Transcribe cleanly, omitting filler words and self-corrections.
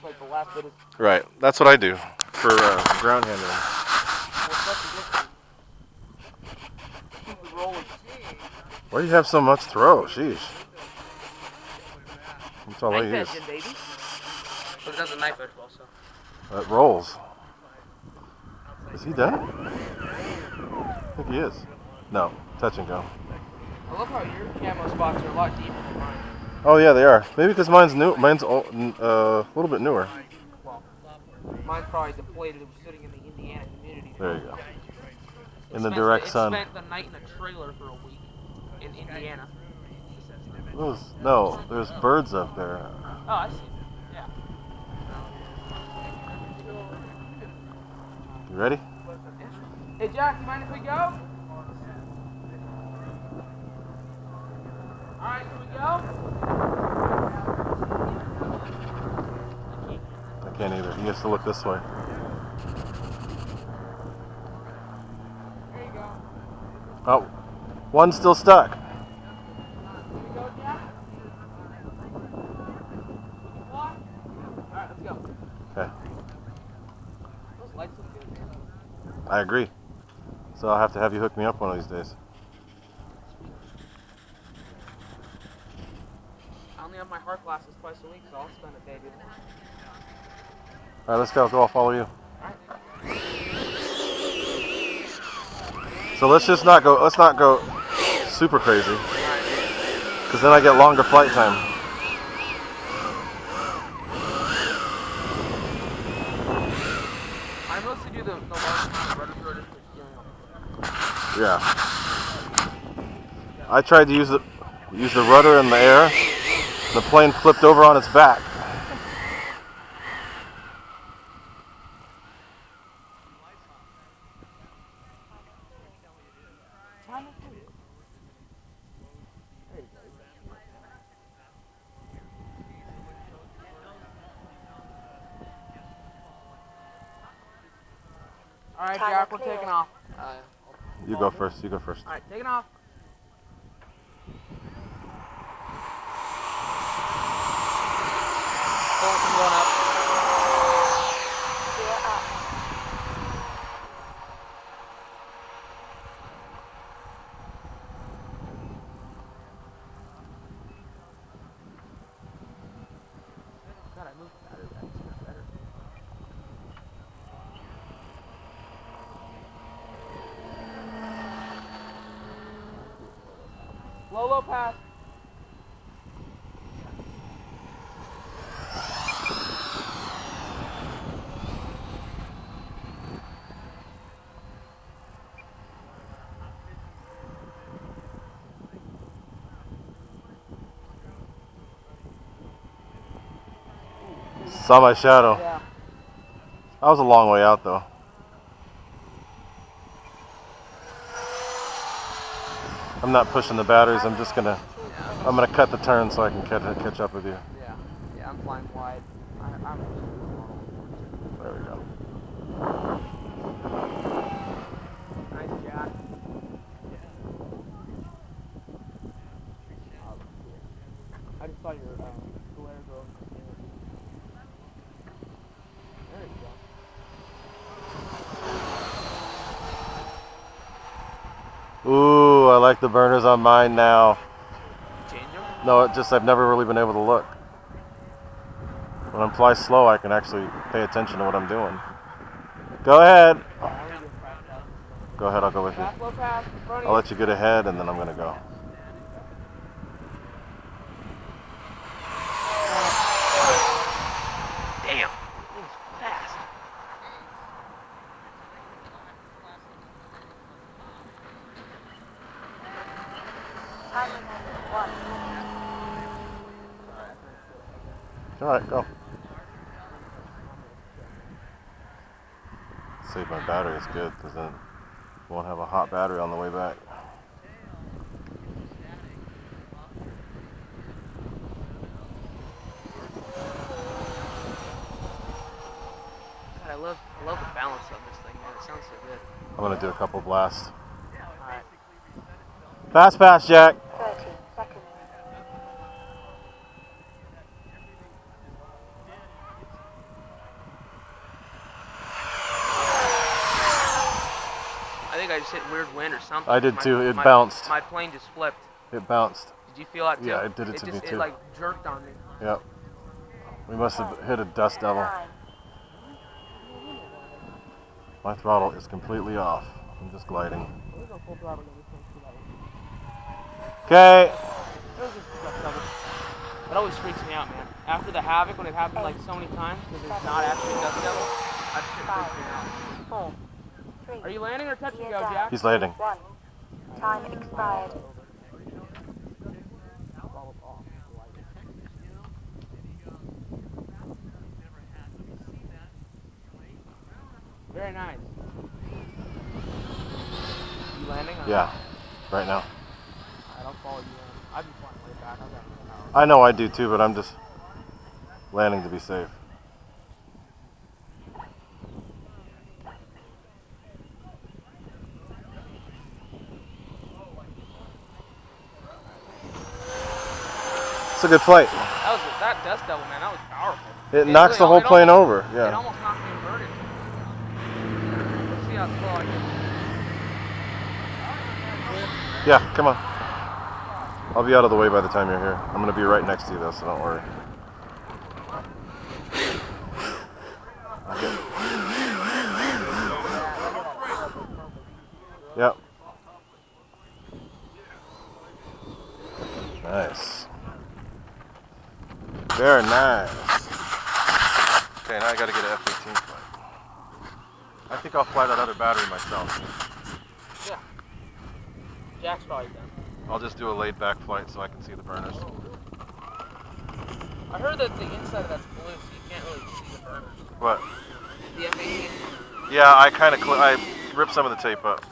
like the last bit is. Right. That's what I do for ground handling. Why do you have so much throw? Sheesh. That's all I use. Engine, baby. But it doesn't knife edge well, so. It rolls. Is he done? I think he is. No, touch and go. I love how your camo spots are a lot deeper than mine. Oh yeah, they are. Maybe because mine's new. Mine's a little bit newer. Well, mine's probably depleted. It was sitting in the Indiana community. There you go. In the direct sun. It spent the night in a trailer for a week in Indiana. No, there's birds up there. Oh, I see. Yeah. You ready? Hey Jack, you mind if we go? Alright, can we go? I can't either. He has to look this way. There you go. Oh, one's still stuck. Can we go, Jack? Alright, let's go. Okay. Those lights look good, man. I agree. So I'll have to have you hook me up one of these days. I only have my heart glasses twice a week, so I'll spend a day doing that. All right, let's go. I'll follow you. Alright. So let's not go super crazy, because then I get longer flight time. I mostly do the large rudder. Yeah. I tried to use the rudder in the air. The plane flipped over on its back. Alright, Jack, we're taking off. You go first. You go first. Alright, taking off. Going up. God, I moved the battery back. It's much better. Low pass. Saw my shadow. Yeah. I was a long way out though. I'm not pushing the batteries. I'm gonna cut the turn so I can catch up with you. Yeah, I'm flying wide. There we go. Nice, Jack. I just saw your glare go. There you go. Ooh, I like the burners on mine now. Change them? No, I've never really been able to look. When I fly slow, I can actually pay attention to what I'm doing. Go ahead. Go ahead, I'll go with you. I'll let you get ahead and then I'm gonna go. Damn, it's fast. Alright, go. Save my battery is good because then we won't have a hot battery on the way back. God, I love the balance of this thing, man. It sounds so good. I'm gonna do a couple blasts. Alright. Fast pass, Jack. 30 seconds. I just hit weird wind or something. I did too. It bounced. My plane just flipped. It bounced. Did you feel that too? Yeah, it did it to me too. It like jerked on me. Yep. We must have hit a dust devil. My throttle is completely off. I'm just gliding. Okay. It always freaks me out, man. After the Havoc, when it happened like so many times, because it's not actually a dust devil, that shit freaks me out. 4, 3. Are you landing or touch and go, Jack? He's landing. 1. Time expired. Very nice. You landing? Yeah, right now. Alright, I'll follow you in. I'd be flying way back. I've got I know I do too, but I'm just landing to be safe. It's a good flight. That dust devil, man, that was powerful. It knocks the whole plane over. It Yeah. almost knocked me inverted. Let's see how slow I can. Yeah, come on. I'll be out of the way by the time you're here. I'm going to be right next to you though, so don't worry. Okay. Yep. Nice. Very nice. Okay, now I got to get an F-18 flight. I think I'll fly that other battery myself. Yeah. Jack's probably done. I'll just do a laid back flight so I can see the burners. I heard that the inside of that's blue, so you can't really see the burners. What? The F-18. Yeah, I ripped some of the tape up.